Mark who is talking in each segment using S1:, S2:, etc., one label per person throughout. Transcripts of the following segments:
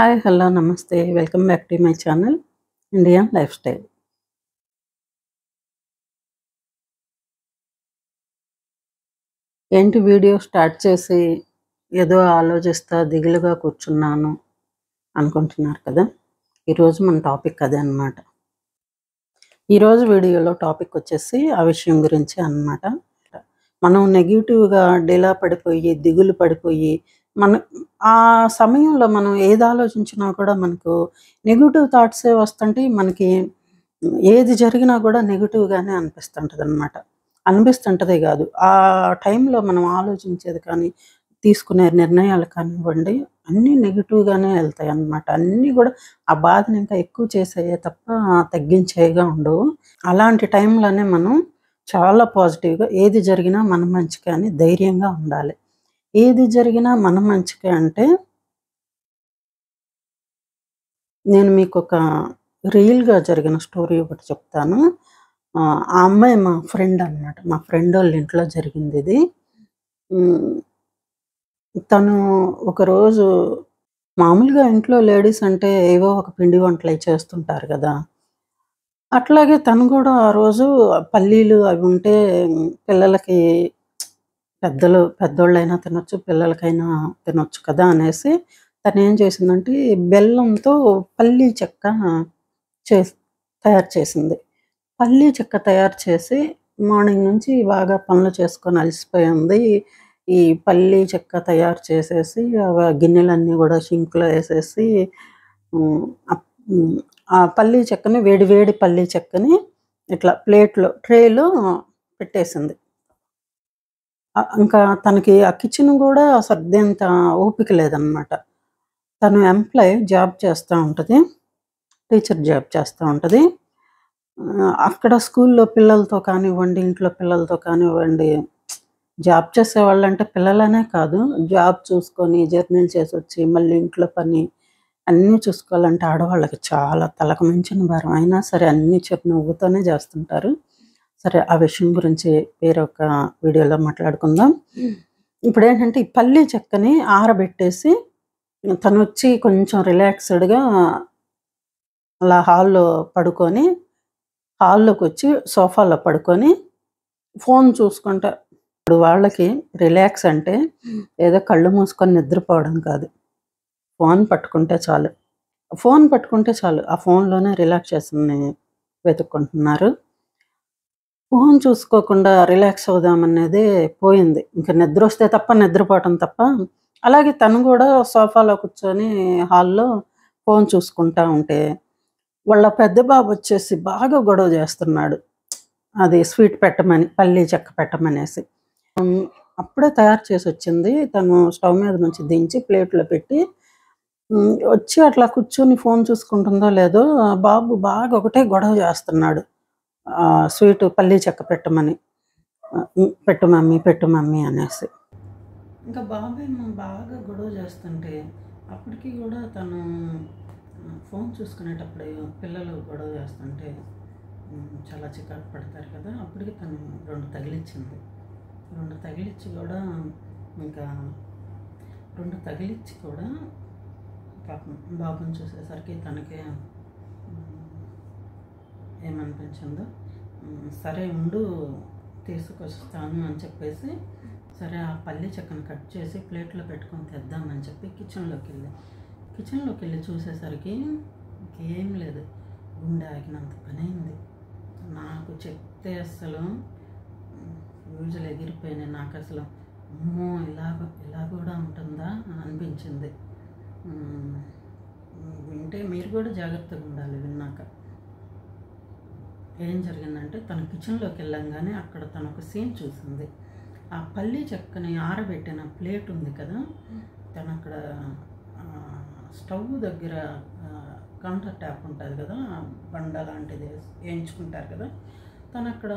S1: Hi, hello, నమస్తే. Welcome back to my channel Indian life style. ఏంటి video start చేసి ఏదో ఆలోచిస్తా దిగులుగా కూర్చున్నాను అనుకుంటున్నారు కదా. ఈరోజు మన టాపిక్ అదే అన్నమాట. ఈరోజు వీడియోలో టాపిక్ వచ్చేసి ఆ విషయం గురించి అన్నమాట. మనం నెగిటివ్గా డీలా పడిపోయి దిగులు పడిపోయి మన ఆ సమయంలో మనం ఏది ఆలోచించినా కూడా మనకు నెగిటివ్ థాట్సే వస్తుంటాయి. మనకి ఏది జరిగినా కూడా నెగిటివ్గానే అనిపిస్తుంటుంది. అనిపిస్తుంటదే కాదు, ఆ టైంలో మనం ఆలోచించేది కానీ తీసుకునే నిర్ణయాలు కానివ్వండి అన్నీ నెగిటివ్గానే వెళ్తాయి అన్నమాట. అన్నీ కూడా ఆ బాధను ఇంకా ఎక్కువ చేసేయే తప్ప తగ్గించేగా ఉండవు. అలాంటి టైంలోనే మనం చాలా పాజిటివ్గా ఏది జరిగినా మన మంచికే అని ధైర్యంగా ఉండాలి. ఏది జరిగినా మన మంచికే అంటే నేను మీకు ఒక రియల్గా జరిగిన స్టోరీ ఒకటి చెప్తాను. ఆ అమ్మాయి మా ఫ్రెండ్ అన్నమాట. మా ఫ్రెండ్ వాళ్ళ ఇంట్లో జరిగింది ఇది. తను ఒకరోజు మామూలుగా ఇంట్లో లేడీస్ అంటే ఏవో ఒక పిండి వంటలు చేస్తుంటారు కదా. అట్లాగే తను కూడా ఆ రోజు పల్లీలు అవి ఉంటే పిల్లలకి పెద్దోళ్ళైనా తినొచ్చు, పిల్లలకైనా తినొచ్చు కదా అనేసి తనేం చేసిందంటే బెల్లంతో పల్లీ చెక్క చేసి తయారు చేసింది. పల్లీ చెక్క తయారు చేసి మార్నింగ్ నుంచి బాగా పనులు చేసుకొని అలసిపోయింది. ఈ పల్లీ చెక్క తయారు చేసేసి గిన్నెలన్నీ కూడా సింక్లో వేసేసి ఆ పల్లీ చెక్కని వేడి వేడి పల్లీ చెక్కని ఇట్లా ప్లేట్లో ట్రేలో పెట్టేసింది. ఇంకా తనకి ఆ కిచెన్ కూడా సర్దేంత ఓపిక లేదనమాట. తను ఎంప్లాయ్ జాబ్ చేస్తూ ఉంటుంది, టీచర్ జాబ్ చేస్తూ ఉంటుంది. అక్కడ స్కూల్లో పిల్లలతో కానివ్వండి, ఇంట్లో పిల్లలతో కానివ్వండి, జాబ్ చేసేవాళ్ళంటే పిల్లలనే కాదు, జాబ్ చూసుకొని జర్నీలు చేసి వచ్చి మళ్ళీ ఇంట్లో పని అన్నీ చూసుకోవాలంటే ఆడవాళ్ళకి చాలా తలకు మించిన భారం. అయినా సరే అన్నీ చిరునవ్వుతోనే చేస్తుంటారు. సరే, ఆ విషయం గురించి వేరొక వీడియోలో మాట్లాడుకుందాం. ఇప్పుడేంటంటే ఈ పల్లీ చెక్కని ఆరబెట్టేసి తను వచ్చి కొంచెం రిలాక్స్డ్గా అలా హాల్లోకి వచ్చి సోఫాలో పడుకొని ఫోన్ చూసుకుంటా. ఇప్పుడు వాళ్ళకి రిలాక్స్ అంటే ఏదో కళ్ళు మూసుకొని నిద్రపోవడం కాదు, ఫోన్ పట్టుకుంటే చాలు. ఆ ఫోన్లోనే రిలాక్సేషన్ని వెతుక్కుంటున్నారు. ఫోన్ చూసుకోకుండా రిలాక్స్ అవుదామనేదే పోయింది. ఇంకా నిద్ర వస్తే తప్ప నిద్రపోవటం తప్ప. అలాగే తను కూడా సోఫాలో కూర్చొని హాల్లో ఫోన్ చూసుకుంటా ఉంటే వాళ్ళ పెద్ద బాబు వచ్చేసి బాగా గొడవ చేస్తున్నాడు. అది స్వీట్ పెట్టమని, పల్లీ చెక్క పెట్టమనేసి. అప్పుడే తయారు చేసి వచ్చింది. తను స్టవ్ మీద నుంచి దించి ప్లేట్లో పెట్టి వచ్చి అట్లా కూర్చొని ఫోన్ చూసుకుంటుందో లేదో బాబు బాగా ఒకటే గొడవ చేస్తున్నాడు. స్వీటు పల్లీ చెక్క పెట్టమని, పెట్టు మమ్మీ అనేసి. ఇంకా బాబేమో బాగా గొడవ చేస్తుంటే అప్పటికి కూడా తను ఫోన్ చూసుకునేటప్పుడు పిల్లలు గొడవ చేస్తుంటే చాలా చికాకు పడతారు కదా. అప్పటికి తను 2 తగిలిచ్చింది. 2 తగిలిచ్చి కూడా ఇంకా 2 తగిలిచ్చి కూడా పాపం బాబుని చూసేసరికి తనకే ఏమనిపించిందో, సరే ఉండు తీసుకొస్తాను అని చెప్పేసి సరే ఆ పల్లీ చెక్కను కట్ చేసి ప్లేట్లో పెట్టుకొని తెద్దామని చెప్పి కిచెన్లోకి వెళ్ళి చూసేసరికి ఇంకేం లేదు, గుండె ఆగినంత పని అయింది. నాకు చెప్తే అసలు యూజులు ఎగిరిపోయినాయి. నాకు అసలు అమ్మో ఇలా కూడా ఉంటుందా అని అనిపించింది. వింటే మీరు కూడా జాగ్రత్తగా ఉండాలి. విన్నాక ఏం జరిగిందంటే తను కిచెన్లోకి వెళ్ళంగానే అక్కడ తను ఒక సీన్ చూసింది. ఆ పల్లీ చెక్కని ఆరబెట్టిన ప్లేట్ ఉంది కదా, తను అక్కడ స్టవ్ దగ్గర కౌంటర్ ట్యాప్ ఉంటుంది కదా, బండ లాంటిది వేయించుకుంటారు కదా, తను అక్కడ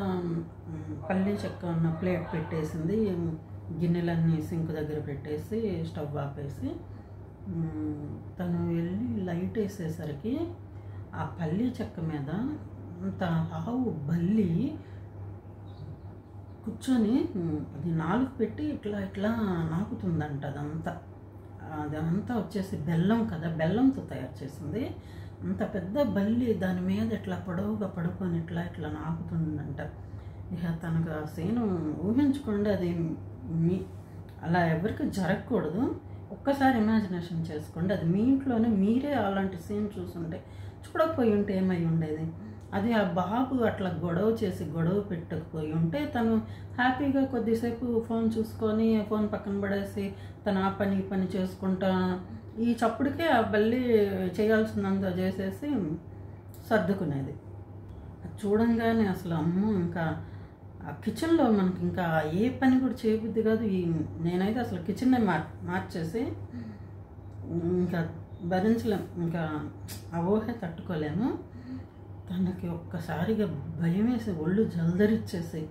S1: పల్లీ చెక్క ఉన్న ప్లేట్ పెట్టేసింది. గిన్నెలన్నీ సింక్ దగ్గర పెట్టేసి స్టవ్ ఆపేసి తను వెళ్ళి లైట్ వేసేసరికి ఆ పల్లీ చెక్క మీద అంత ఆవు బల్లి కూర్చొని అది నాలుగు పెట్టి ఇట్లా నాకుతుందంట. అదంతా అదంతా వచ్చేసి బెల్లం కదా, బెల్లంతో తయారు చేసింది. అంత పెద్ద బల్లి దాని మీద ఇట్లా పొడవుగా పడుకొని ఇట్లా ఇట్లా నాకుతుందంట. ఇక తనకు ఆ సీను ఊహించుకోండి, అది మీ అలా ఎవరికి జరగకూడదు. ఒక్కసారి ఇమాజినేషన్ చేసుకోండి, అది మీ ఇంట్లోనే మీరే అలాంటి సీన్ చూసుంటే, చూడకపోయి ఉంటే ఏమై ఉండేది. అది ఆ బాబు అట్లా గొడవ పెట్టకపోయి ఉంటే తను హ్యాపీగా కొద్దిసేపు ఫోన్ చూసుకొని ఫోన్ పక్కన పడేసి తను ఆ పని చేసుకుంటా ఈ చప్పుడికే ఆ బల్లి చేయాల్సిందంతా చేసేసి సర్దుకునేది. చూడంగానే అసలు అమ్మో, ఇంకా ఆ కిచెన్లో మనకి ఇంకా ఏ పని కూడా చేయబుద్ది కాదు. నేనైతే అసలు కిచెన్నే మార్చేసి ఇంకా భరించలేం, ఇంకా ఆ ఊహే తట్టుకోలేము. తనకి ఒక్కసారిగా భయం వేసి ఒళ్ళు జల్దరిచ్చేసి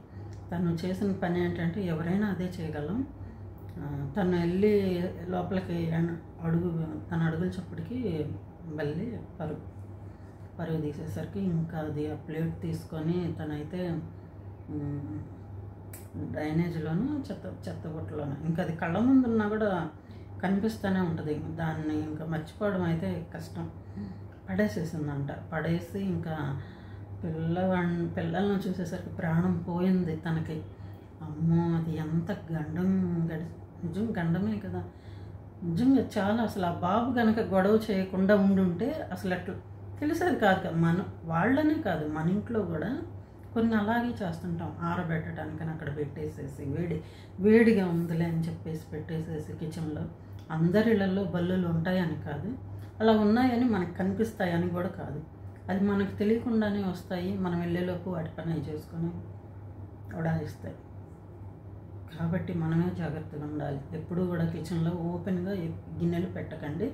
S1: తను చేసిన పని ఏంటంటే ఎవరైనా అదే చేయగలం. తను వెళ్ళి లోపలికి తన అడుగుల చప్పటికి బల్లి పరుగు తీసేసరికి ఇంకా అది ఆ ప్లేట్ తీసుకొని తనైతే డ్రైనేజ్లోను చెత్తబుట్టలోను, ఇంకా అది కళ్ళ ముందున్నా కూడా కనిపిస్తూనే ఉంటుంది. దాన్ని ఇంకా మర్చిపోవడం అయితే కష్టం. పడేసేసిందంట. పడేసి ఇంకా పిల్లలను చూసేసరికి ప్రాణం పోయింది తనకి. అమ్మో, అది ఎంత నిజం గండమే కదా. నిజంగా చాలా అసలు ఆ బాబు కనుక గొడవ చేయకుండా ఉండుంటే అసలు అట్లా తెలిసేది కాదు కదా. వాళ్ళనే కాదు, మన ఇంట్లో కూడా కొన్ని అలాగే చేస్తుంటాం. ఆరబెట్టడానికని అక్కడ పెట్టేసేసి వేడిగా ఉందిలే అని చెప్పేసి పెట్టేసేసి కిచెన్లో. అందరి ఇళ్లలో బల్లులు ఉంటాయని కాదు, అలా ఉన్నాయని మనకు కనిపిస్తాయని కూడా కాదు. అది మనకు తెలియకుండానే వస్తాయి. మనం వెళ్ళేలోపు వాటి పని చేసుకొని ఉడాయిస్తాయి. కాబట్టి మనమే జాగ్రత్తగా ఉండాలి. ఎప్పుడూ కూడా కిచెన్లో ఓపెన్గా గిన్నెలు పెట్టకండి.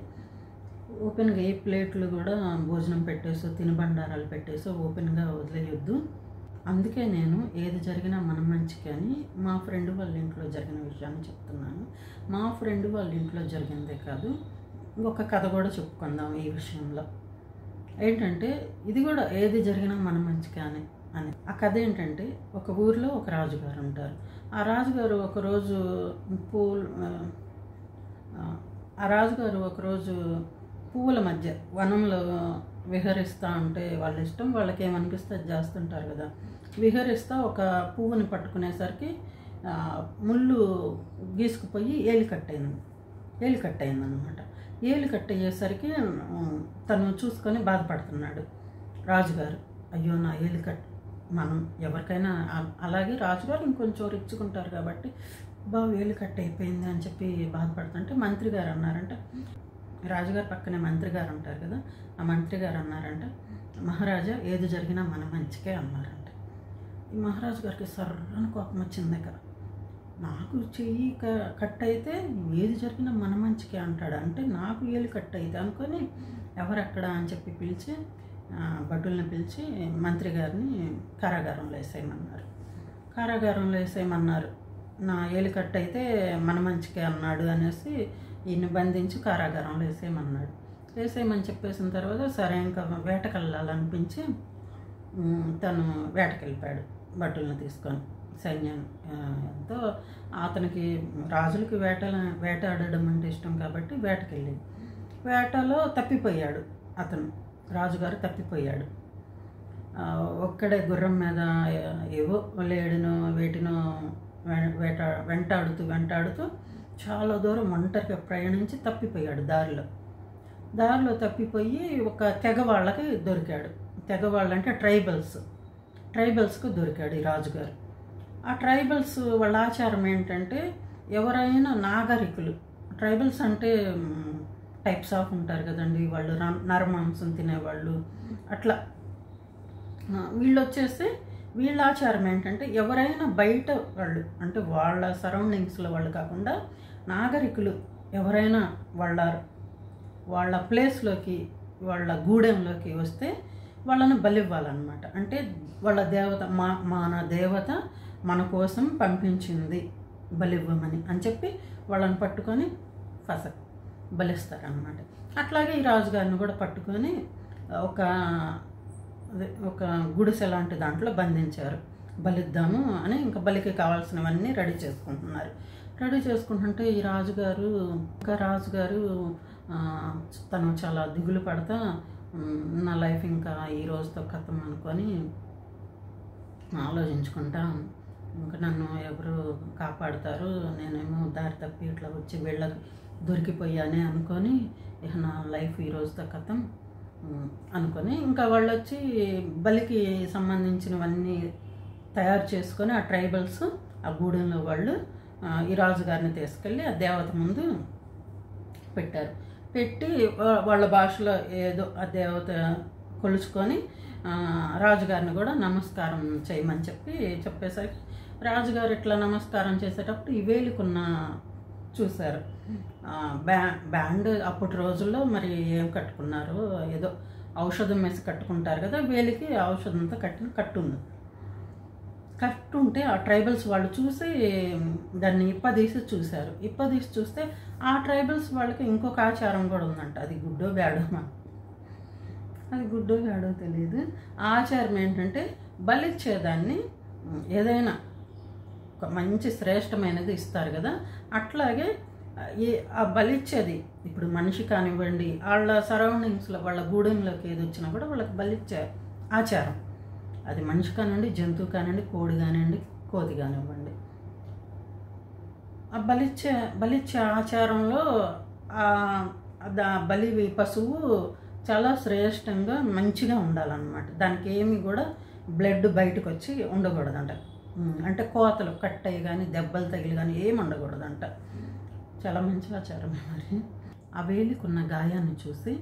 S1: ఓపెన్గా ఏ ప్లేట్లు కూడా భోజనం పెట్టేసో తినుబండారాలు పెట్టేసో ఓపెన్గా వదిలేయొద్దు. అందుకే నేను ఏది జరిగినా మనం మంచికి అని మా ఫ్రెండ్ వాళ్ళ ఇంట్లో జరిగిన విషయాన్ని చెప్తున్నాను. మా ఫ్రెండ్ వాళ్ళ ఇంట్లో జరిగిందే కాదు, ఇంకొక కథ కూడా చెప్పుకుందాం ఈ విషయంలో. ఏంటంటే ఇది కూడా ఏది జరిగినా మనం మంచిగా అని. ఆ కథ ఏంటంటే, ఒక ఊరిలో ఒక రాజుగారు ఉంటారు. ఆ రాజుగారు ఒకరోజు పువ్వుల మధ్య వనంలో విహరిస్తూ ఉంటే, వాళ్ళ ఇష్టం, వాళ్ళకి ఏమనిపిస్తే అది చేస్తుంటారు కదా. విహరిస్తూ ఒక పువ్వుని పట్టుకునేసరికి ముళ్ళు గీసుకుపోయి ఏలు కట్టయిందనమాట. ఏలు కట్టయ్యేసరికి తను చూసుకొని బాధపడుతున్నాడు రాజుగారు. అయ్యో, నా ఏలు మనం ఎవరికైనా అలాగే రాజుగారు ఇంకొంచెం రిచ్చుకుంటారు కాబట్టి బాగా ఏలు అయిపోయింది అని చెప్పి బాధపడుతుంటే మంత్రి గారు అన్నారంట, రాజుగారు పక్కనే మంత్రి గారు ఉంటారు కదా, ఆ మంత్రి గారు అన్నారంట, మహారాజా ఏది జరిగినా మన మంచికే అన్నారంట. ఈ మహారాజు గారికి సర్రని కోపం వచ్చింది కదా, నాకు చెయ్యి కట్ అయితే ఏది జరిగినా మన మంచికే అంటాడు, అంటే నాకు ఏలు కట్ అయితే అనుకొని ఎవరెక్కడ అని చెప్పి పిలిచి భటుల్ని పిలిచి మంత్రి గారిని కారాగారంలో వేసేయమన్నారు. నా ఏలు కట్ అయితే మన మంచికే అన్నాడు అనేసి ఈయన్ని బంధించి కారాగారంలో వేసేయమని చెప్పేసిన తర్వాత సరే ఇంకా వేటకెళ్ళాలనిపించి తను వేటకెళ్ళిపోయాడు భటుల్ని తీసుకొని. సైన్యం ఎంతో అతనికి రాజులకి వేటాడడం అంటే ఇష్టం కాబట్టి వేటకెళ్ళింది. వేటలో తప్పిపోయాడు అతను, రాజుగారు తప్పిపోయాడు. ఒక్కడే గుర్రం మీద ఏవో లేడినో వేటినో వెంటాడుతూ చాలా దూరం ఒంటరిగా ప్రయాణించి తప్పిపోయాడు. దారిలో తప్పిపోయి ఒక తెగ వాళ్ళకి దొరికాడు. తెగ వాళ్ళంటే ట్రైబల్స్కు దొరికాడు ఈ రాజుగారు. ఆ ట్రైబల్స్ వాళ్ళ ఆచారం ఏంటంటే, ఎవరైనా నాగరికులు, ట్రైబల్స్ అంటే టైప్స్ ఆఫ్ ఉంటారు కదండి, వాళ్ళు నరమాంసం తినేవాళ్ళు అట్లా. వీళ్ళు వచ్చేసి వీళ్ళ ఆచారం ఏంటంటే, ఎవరైనా బయట వాళ్ళు అంటే వాళ్ళ సరౌండింగ్స్లో వాళ్ళు కాకుండా నాగరికులు ఎవరైనా వాళ్ళ ప్లేస్లోకి వాళ్ళ గూడెంలోకి వస్తే వాళ్ళని బలివ్వాలన్నమాట. అంటే వాళ్ళ దేవత మన దేవత మన కోసం పంపించింది బలివ్వమని అని చెప్పి వాళ్ళని పట్టుకొని బలిస్తారనమాట. అట్లాగే ఈ రాజుగారిని కూడా పట్టుకొని ఒక గుడిసె లాంటి దాంట్లో బలిద్దాము అని ఇంకా బలికి కావాల్సినవన్నీ రెడీ చేసుకుంటున్నారు. రెడీ చేసుకుంటుంటే ఈ రాజుగారు తను చాలా దిగులు పడతా నా లైఫ్ ఇంకా ఈ రోజుతో కథం అనుకొని ఆలోచించుకుంటా ఇంకా నన్ను ఎవరు కాపాడుతారు, నేనేమో దారి తప్పి ఇట్లా వచ్చి వీళ్ళకి దొరికిపోయానే అనుకొని ఇక నా లైఫ్ ఈ రోజుతో కథం అనుకొని ఇంకా వాళ్ళు వచ్చి బలికి సంబంధించినవన్నీ తయారు చేసుకొని ఆ ట్రైబల్స్ ఆ గూడెంలో వాళ్ళు ఈ రాజుగారిని తీసుకెళ్ళి ఆ దేవత ముందు పెట్టారు. పెట్టి వాళ్ళ భాషలో ఏదో ఆ దేవత కొలుచుకొని రాజుగారిని కూడా నమస్కారం చేయమని చెప్పేసరికి రాజుగారు ఇట్లా నమస్కారం చేసేటప్పుడు ఈ వేలికున్న చూశారు. బ్యాండ్ అప్పటి రోజుల్లో మరి ఏం కట్టుకున్నారు, ఏదో ఔషధం వేసి కట్టుకుంటారు కదా, వేలికి ఔషధంతో కట్టుంది. కట్టుంటే ఆ ట్రైబల్స్ వాళ్ళు చూసి దాన్ని ఇప్పదీసి చూశారు. ఇప్పదీసి చూస్తే ఆ ట్రైబల్స్ వాళ్ళకి ఇంకొక ఆచారం కూడా ఉందంట. అది గుడ్డో బ్యాడో తెలియదు. ఆ ఆచారం ఏంటంటే బలిచ్చేదాన్ని ఏదైనా ఒక మంచి శ్రేష్టమైనది ఇస్తారు కదా, అట్లాగే ఆ బలిచ్చేది ఇప్పుడు మనిషి కానివ్వండి, వాళ్ళ సరౌండింగ్స్లో వాళ్ళ గూడెంలోకి ఏది వచ్చినా కూడా వాళ్ళకి బలిచ్చే ఆచారం. అది మనిషి కానివ్వండి, జంతువు కానివ్వండి, కోడి కానివ్వండి, కోతి కానివ్వండి. ఆ బలిచ్చే ఆచారంలో బలి పశువు చాలా శ్రేష్టంగా మంచిగా ఉండాలన్నమాట. దానికి ఏమి కూడా బ్లడ్ బయటకు వచ్చి ఉండకూడదంట. అంటే కోతలు కట్టయి కానీ దెబ్బలు తగిలి కానీ ఏమి ఉండకూడదంట. చాలా మంచి ఆచారమే. మరి ఆ వేలికున్న గాయాన్ని చూసి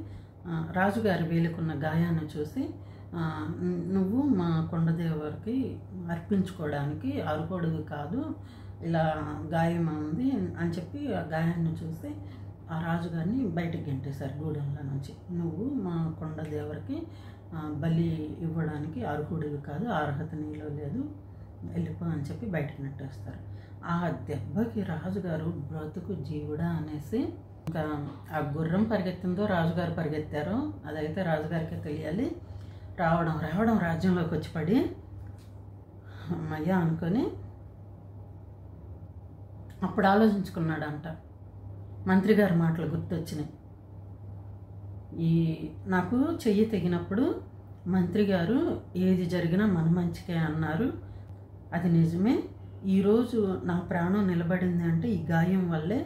S1: రాజుగారి వేలికున్న గాయాన్ని చూసి నువ్వు మా కొండదేవరికి అర్పించుకోవడానికి అరుపొడుగు కాదు, ఇలా గాయం ఉంది అని చెప్పి ఆ గాయాన్ని చూసి ఆ రాజుగారిని బయటికి గెంటేశారు గూడెంలో నుంచి. నువ్వు మా కొండదేవరికి బలి ఇవ్వడానికి అర్హుడివి కాదు, అర్హత నీలో లేదు, వెళ్ళిపో అని చెప్పి బయటకు నెట్టేస్తారు. ఆ దెబ్బకి రాజుగారు బ్రతుకు జీవుడా అనేసి ఇంకా ఆ గుర్రం పరిగెత్తిందో రాజుగారు పరిగెత్తారో అదైతే రాజుగారికే తెలియాలి. రావడం రాజ్యంలోకి వచ్చి పడి అమ్మయ్య అనుకొని అప్పుడు ఆలోచించుకున్నాడంట. మంత్రి గారి మాటలు గుర్తొచ్చినాయి. నాకు చెయ్యి తెగినప్పుడు మంత్రి గారు ఏది జరిగినా మన మంచికే అన్నారు. అది నిజమే. ఈరోజు నా ప్రాణం నిలబడింది అంటే ఈ గాయం వల్లే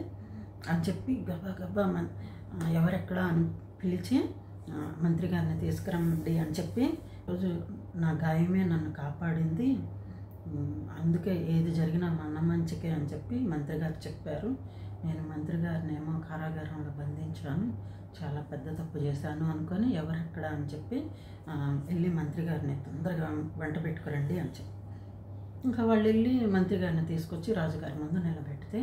S1: అని చెప్పి గబా ఎవరెక్కడ అని పిలిచి మంత్రి గారిని తీసుకురండి అని చెప్పి, రోజు నా గాయమే నన్ను కాపాడింది, అందుకే ఏది జరిగినా మన మంచికే అని చెప్పి మంత్రి గారు చెప్పారు. నేను మంత్రి గారిని ఏమో కారాగారంలో బంధించాను, చాలా పెద్ద తప్పు చేశాను అనుకొని ఎవరెక్కడ అని చెప్పి వెళ్ళి మంత్రి గారిని తొందరగా వెంట పెట్టుకురండి అని చెప్పి ఇంకా వాళ్ళు వెళ్ళి మంత్రి గారిని తీసుకొచ్చి రాజుగారి ముందు నిలబెడితే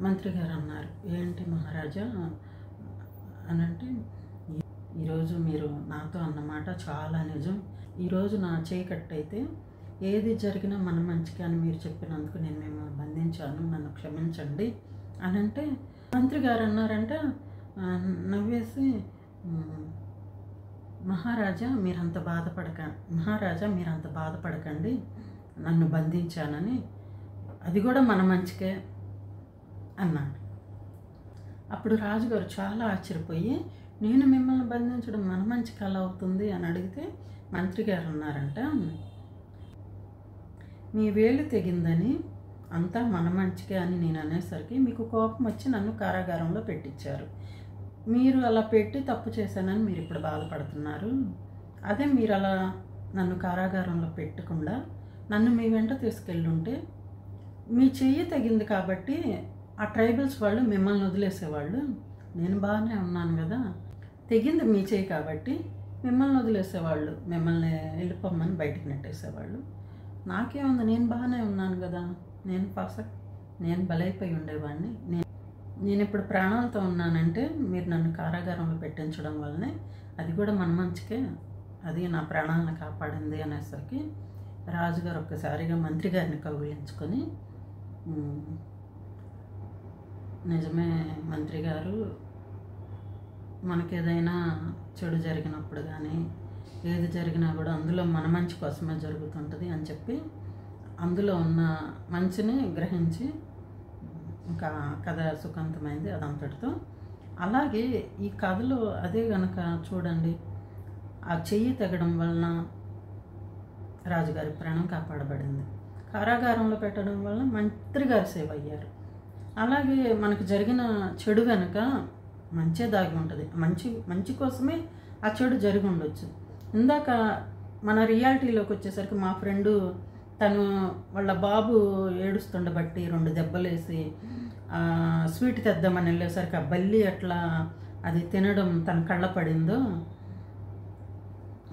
S1: మంత్రి గారు అన్నారు, ఏంటి మహారాజా అని అంటే, ఈరోజు మీరు నాతో అన్నమాట చాలా నిజం. ఈరోజు నా చేయి కట్టయితే ఏది జరిగినా మన మంచికి అని మీరు చెప్పినందుకు నేను మిమ్మల్ని బంధించాను, నన్ను క్షమించండి అని అంటే మంత్రి గారు అన్నారంటే నవ్వేసి, మహారాజా మీరంత బాధపడకండి, నన్ను బంధించానని, అది కూడా మన మంచికే అన్నాడు. అప్పుడు రాజుగారు చాలా ఆశ్చర్యపోయి, నేను మిమ్మల్ని బంధించడం మన మంచికి ఎలా అవుతుంది అని అడిగితే మంత్రి గారు అన్నారంట, మీ వేలు తెగిందని అంతా మన మంచికే అని నేను అనేసరికి మీకు కోపం వచ్చి నన్ను కారాగారంలో పెట్టించారు. మీరు అలా పెట్టి తప్పు చేశానని మీరు ఇప్పుడు బాధపడుతున్నారు. అదే మీరు అలా నన్ను కారాగారంలో పెట్టకుండా నన్ను మీ వెంట తీసుకెళ్ళుంటే మీ చెయ్యి తెగింది కాబట్టి ఆ ట్రైబల్స్ వాళ్ళు మిమ్మల్ని వదిలేసేవాళ్ళు. నేను బాగానే ఉన్నాను కదా, తెగింది మీ చెయ్యి కాబట్టి మిమ్మల్ని వదిలేసేవాళ్ళు, మిమ్మల్ని వెళ్ళిపోమ్మని బయటికి నెట్టేసేవాళ్ళు. నాకేముంది, నేను బాగానే ఉన్నాను కదా, నేను బలైపోయి ఉండేవాడిని. నేను ఇప్పుడు ప్రాణాలతో ఉన్నానంటే మీరు నన్ను కారాగారంలో పెట్టించడం వల్లనే, అది కూడా మన మంచికే, అది నా ప్రాణాలను కాపాడింది అనేసరికి రాజుగారు ఒక్కసారిగా మంత్రి గారిని కౌగిలించుకొని, నిజమే మంత్రి గారు, మనకేదైనా చెడు జరిగినప్పుడు కానీ ఏది జరిగినా కూడా అందులో మన మంచి కోసమే జరుగుతుంటుంది అని చెప్పి అందులో ఉన్న మంచిని గ్రహించి ఇంకా కథ సుఖాంతమైంది అదంతటితో. అలాగే ఈ కథలో అదే గనక చూడండి, ఆ చెయ్యి తెగడం వలన రాజుగారి ప్రాణం కాపాడబడింది, కారాగారంలో పెట్టడం వలన మంత్రి గారు సేవ్ అయ్యారు. అలాగే మనకు జరిగిన చెడు వెనుక మంచే దాగి ఉంటుంది. మంచి కోసమే ఆ చెడు జరిగి ఉండొచ్చు. ఇందాక మన రియాలిటీలోకి వచ్చేసరికి మా ఫ్రెండు తను వాళ్ళ బాబు ఏడుస్తుండబట్టి 2 దెబ్బలేసి స్వీట్ తెద్దామని వెళ్ళేసరికి ఆ బల్లి అట్లా అది తినడం తన కళ్ళ పడిందో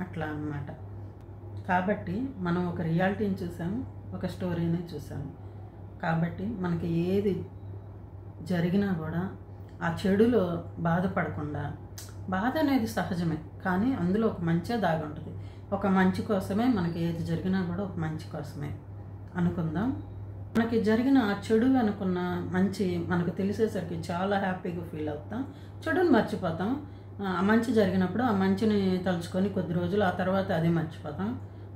S1: అట్లా అన్నమాట. కాబట్టి మనం ఒక రియాలిటీని చూసాము, ఒక స్టోరీని చూసాము. కాబట్టి మనకి ఏది జరిగినా కూడా ఆ చెడులో బాధపడకుండా, బాధ అనేది సహజమే కానీ అందులో ఒక మంచే దాగి ఉంటుంది. ఒక మంచి కోసమే మనకి ఏది జరిగినా కూడా ఒక మంచి కోసమే అనుకుందాం. మనకి జరిగిన ఆ చెడు అనుకున్న మంచి మనకు తెలిసేసరికి చాలా హ్యాపీగా ఫీల్ అవుతాం, చెడుని మర్చిపోతాం. ఆ మంచి జరిగినప్పుడు ఆ మంచిని తలుచుకొని కొద్ది రోజులు ఆ తర్వాత అది మర్చిపోతాం.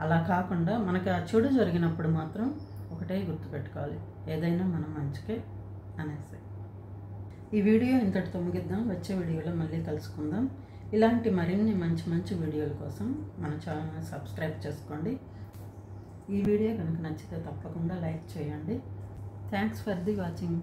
S1: అలా కాకుండా మనకి ఆ చెడు జరిగినప్పుడు మాత్రం ఒకటే గుర్తుపెట్టుకోవాలి, ఏదైనా మనం మంచికే అనేసి. ఈ వీడియో ఇంతటితో ముగిద్దాం. వచ్చే వీడియోలో మళ్ళీ కలుసుకుందాం. ఇలాంటి మరిన్ని మంచి వీడియోల కోసం మన ఛానల్ని సబ్స్క్రైబ్ చేసుకోండి. ఈ వీడియో కనుక నచ్చితే తప్పకుండా లైక్ చేయండి. Thanks for the watching.